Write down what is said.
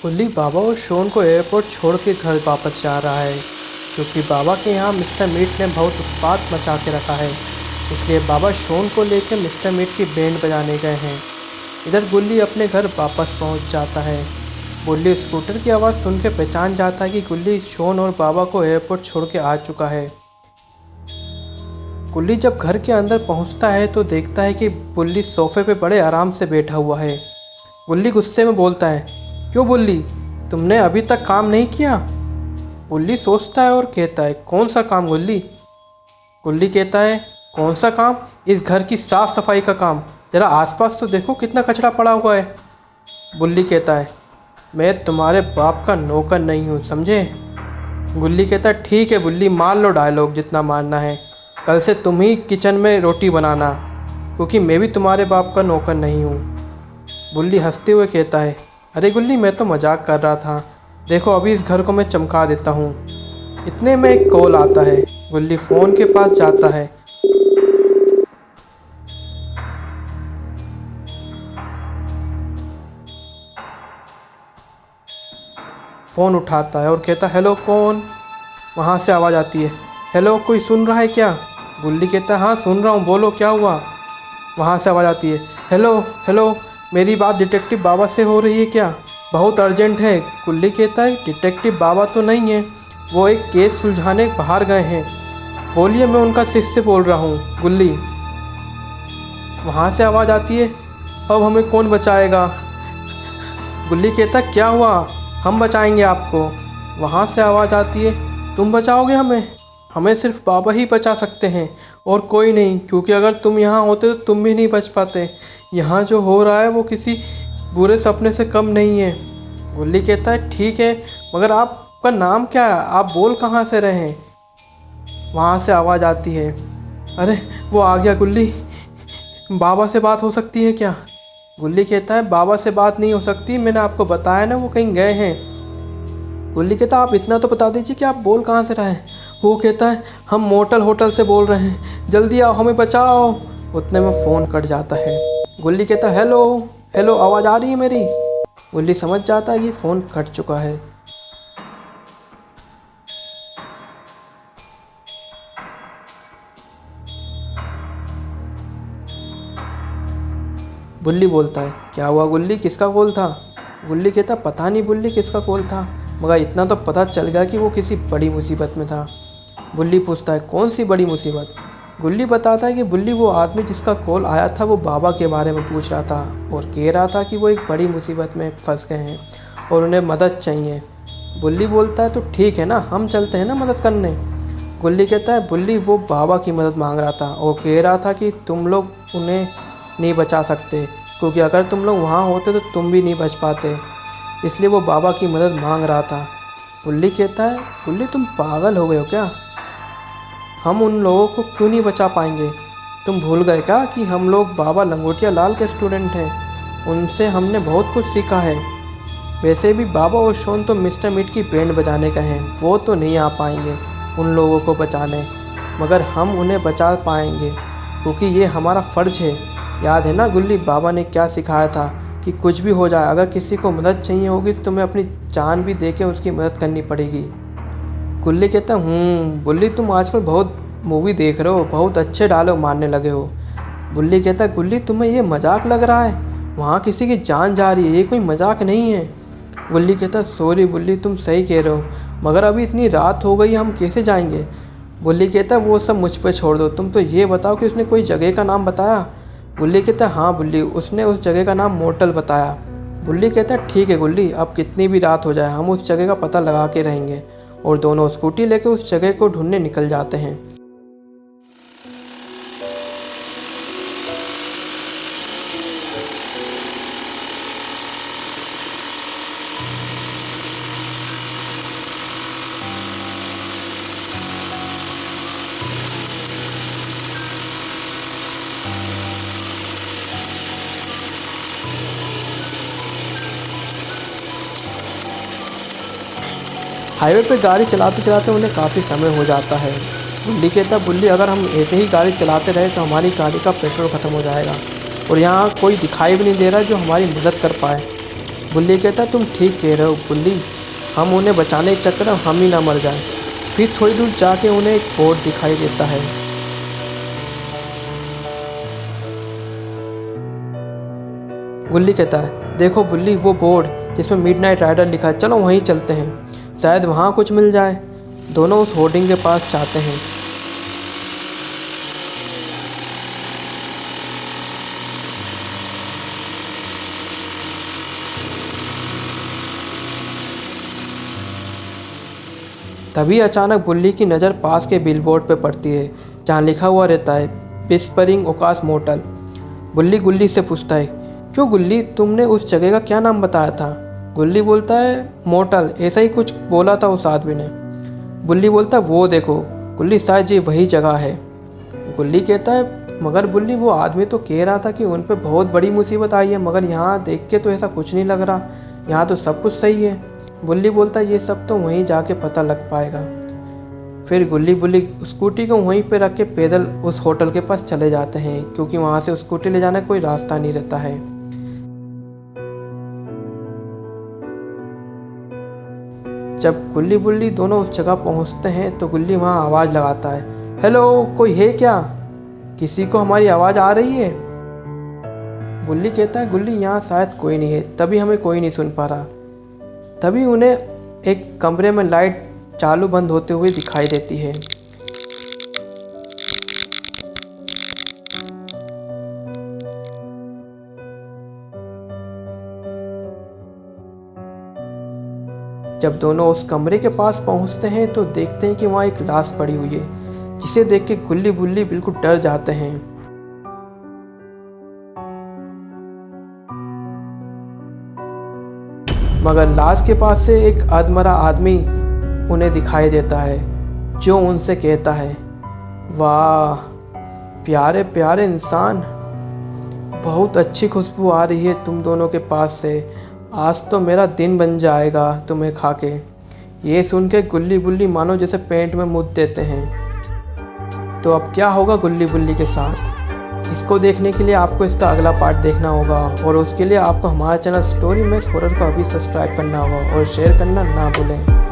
गुल्ली बाबा और शोन को एयरपोर्ट छोड़ के घर वापस जा रहा है क्योंकि बाबा के यहाँ मिस्टर मीट ने बहुत उत्पात मचा के रखा है। इसलिए बाबा शोन को लेकर मिस्टर मीट की बैंड बजाने गए हैं। इधर गुल्ली अपने घर वापस पहुँच जाता है। गुल्ली स्कूटर की आवाज़ सुन के पहचान जाता है कि गुल्ली शोन और बाबा को एयरपोर्ट छोड़ के आ चुका है। गुल्ली जब घर के अंदर पहुंचता है तो देखता है कि बुल्ली सोफे पे बड़े आराम से बैठा हुआ है। गुल्ली गुस्से में बोलता है, क्यों बुल्ली, तुमने अभी तक काम नहीं किया? बुल्ली सोचता है और कहता है, कौन सा काम गुल्ली? गुल्ली कहता है, कौन सा काम? इस घर की साफ़ सफाई का काम। ज़रा आसपास तो देखो कितना कचरा पड़ा हुआ है। बुल्ली कहता है, मैं तुम्हारे बाप का नौकर नहीं हूँ, समझे? गुल्ली कहता है, ठीक है बुल्ली, मार लो डायलॉग जितना मारना है। कल से तुम ही किचन में रोटी बनाना, क्योंकि मैं भी तुम्हारे बाप का नौकर नहीं हूँ। बुल्ली हंसते हुए कहता है, अरे गुल्ली, मैं तो मजाक कर रहा था। देखो अभी इस घर को मैं चमका देता हूँ। इतने में एक कॉल आता है। गुल्ली फ़ोन के पास जाता है। फ़ोन उठाता है और कहता, हेलो कौन? वहाँ से आवाज़ आती है, हेलो कोई सुन रहा है क्या? गुल्ली कहता है, हाँ सुन रहा हूँ, बोलो क्या हुआ? वहाँ से आवाज़ आती है, हेलो हेलो, मेरी बात डिटेक्टिव बाबा से हो रही है क्या? बहुत अर्जेंट है। गुल्ली कहता है, डिटेक्टिव बाबा तो नहीं है, वो एक केस सुलझाने बाहर गए हैं। बोलिए, मैं उनका शिष्य बोल रहा हूँ। गुल्ली। वहाँ से आवाज़ आती है, अब हमें कौन बचाएगा? गुल्ली कहता है, क्या हुआ? हम बचाएंगे आपको। वहाँ से आवाज़ आती है, तुम बचाओगे हमें? हमें सिर्फ बाबा ही बचा सकते हैं और कोई नहीं, क्योंकि अगर तुम यहाँ होते तो तुम भी नहीं बच पाते। यहाँ जो हो रहा है वो किसी बुरे सपने से कम नहीं है। गुल्ली कहता है, ठीक है, मगर आपका नाम क्या है? आप बोल कहाँ से रहे हैं? वहाँ से आवाज़ आती है, अरे वो आ गया गुल्ली, बाबा से बात हो सकती है क्या? गुल्ली कहता है, बाबा से बात नहीं हो सकती, मैंने आपको बताया ना वो कहीं गए हैं। गुल्ली कहता, आप इतना तो बता दीजिए कि आप बोल कहाँ से रहे हैं? वो कहता है, हम मोटल होटल से बोल रहे हैं, जल्दी आओ, हमें बचाओ। उतने में फ़ोन कट जाता है। गुल्ली कहता, हेलो हेलो, आवाज़ आ रही है मेरी? गुल्ली समझ जाता है कि फ़ोन कट चुका है। बुल्ली बोलता है, क्या हुआ गुल्ली, किसका कॉल था? गुल्ली कहता, पता नहीं बुल्ली किसका कॉल था, मगर इतना तो पता चल गया कि वो किसी बड़ी मुसीबत में था। बुल्ली पूछता है, कौन सी बड़ी मुसीबत? गुल्ली बताता है कि बुल्ली वो आदमी जिसका कॉल आया था वो बाबा के बारे में पूछ रहा था और कह रहा था कि वो एक बड़ी मुसीबत में फंस गए हैं और उन्हें मदद चाहिए। बुल्ली बोलता है, तो ठीक है ना, हम चलते हैं ना मदद करने। गुल्ली कहता है, बुल्ली वो बाबा की मदद मांग रहा था और कह रहा था कि तुम लोग उन्हें नहीं बचा सकते, क्योंकि अगर तुम लोग वहाँ होते तो तुम भी नहीं बच पाते, इसलिए वो बाबा की मदद मांग रहा था। बुल्ली कहता है, बुल्ली तुम पागल हो गए हो क्या? हम उन लोगों को क्यों नहीं बचा पाएंगे? तुम भूल गए क्या कि हम लोग बाबा लंगोटिया लाल के स्टूडेंट हैं? उनसे हमने बहुत कुछ सीखा है। वैसे भी बाबा और शोन तो मिस्टर मीट की बैंड बजाने का हैं, वो तो नहीं आ पाएंगे उन लोगों को बचाने, मगर हम उन्हें बचा पाएंगे क्योंकि ये हमारा फ़र्ज़ है। याद है ना गुल्ली, बाबा ने क्या सिखाया था कि कुछ भी हो जाए, अगर किसी को मदद चाहिए होगी तो तुम्हें अपनी जान भी दे के उसकी मदद करनी पड़ेगी। गुल्ली कहता, बुल्ली तुम आजकल बहुत मूवी देख रहे हो, बहुत अच्छे डायलॉग मारने लगे हो। बुल्ली कहता, गुल्ली तुम्हें ये मजाक लग रहा है? वहाँ किसी की जान जा रही है, ये कोई मजाक नहीं है। गुल्ली कहता, सॉरी बुल्ली, तुम सही कह रहे हो, मगर अभी इतनी रात हो गई, हम कैसे जाएंगे? बुल्ली कहता, वो सब मुझ पर छोड़ दो, तुम तो ये बताओ कि उसने कोई जगह का नाम बताया? गुल्ली कहता, हाँ बुल्ली, उसने उस जगह का नाम मोटल बताया। बुल्ली कहता, ठीक है गुल्ली, अब कितनी भी रात हो जाए हम उस जगह का पता लगा के रहेंगे। और दोनों स्कूटी लेकर उस जगह को ढूंढने निकल जाते हैं। हाईवे पे गाड़ी चलाते चलाते उन्हें काफ़ी समय हो जाता है। बुल्ली कहता, बुल्ली अगर हम ऐसे ही गाड़ी चलाते रहे तो हमारी गाड़ी का पेट्रोल ख़त्म हो जाएगा और यहाँ कोई दिखाई भी नहीं दे रहा जो हमारी मदद कर पाए। गुल्ली कहता है तुम ठीक कह रहे हो गुल्ली, हम उन्हें बचाने के चक्कर में हम ही ना मर जाएं। फिर थोड़ी दूर जाके उन्हें एक बोर्ड दिखाई देता है। गुल्ली कहता है देखो बुल्ली वो बोर्ड जिसमें मिडनाइट राइडर लिखा है, चलो वहीं चलते हैं, शायद वहाँ कुछ मिल जाए। दोनों उस होर्डिंग के पास जाते हैं। तभी अचानक बुल्ली की नज़र पास के बिलबोर्ड पे पड़ती है जहाँ लिखा हुआ रहता है विस्परिंग ओकास मोटल। बुल्ली गुल्ली से पूछता है क्यों गुल्ली, तुमने उस जगह का क्या नाम बताया था? गुल्ली बोलता है मोटल, ऐसा ही कुछ बोला था उस आदमी ने। बुल्ली बोलता है वो देखो गुल्ली, शायद ये वही जगह है। गुल्ली कहता है मगर बुल्ली वो आदमी तो कह रहा था कि उन पे बहुत बड़ी मुसीबत आई है, मगर यहाँ देख के तो ऐसा कुछ नहीं लग रहा, यहाँ तो सब कुछ सही है। बुल्ली बोलता है ये सब तो वहीं जाके पता लग पाएगा। फिर गुल्ली बुल्ली स्कूटी को वहीं पे रख के पैदल उस होटल के पास चले जाते हैं, क्योंकि वहाँ से स्कूटी ले जाने का कोई रास्ता नहीं रहता है। जब गुल्ली बुल्ली दोनों उस जगह पहुँचते हैं तो गुल्ली वहाँ आवाज़ लगाता है, हेलो कोई है क्या, किसी को हमारी आवाज़ आ रही है? बुल्ली कहता है गुल्ली यहाँ शायद कोई नहीं है, तभी हमें कोई नहीं सुन पा रहा। तभी उन्हें एक कमरे में लाइट चालू बंद होते हुए दिखाई देती है। जब दोनों उस कमरे के पास पहुंचते हैं तो देखते हैं कि वहाँ एक लाश पड़ी हुई है, जिसे देख के गुल्ली बुल्ली बिल्कुल डर जाते हैं। मगर लाश के पास से एक अधमरा आदमी उन्हें दिखाई देता है, जो उनसे कहता है वाह प्यारे प्यारे इंसान, बहुत अच्छी खुशबू आ रही है तुम दोनों के पास से, आज तो मेरा दिन बन जाएगा तुम्हें खा के। ये सुन के गुल्ली बुल्ली मानो जैसे पेंट में मुद्द देते हैं। तो अब क्या होगा गुल्ली बुल्ली के साथ, इसको देखने के लिए आपको इसका अगला पार्ट देखना होगा, और उसके लिए आपको हमारा चैनल स्टोरी मेक हॉरर को अभी सब्सक्राइब करना होगा और शेयर करना ना भूलें।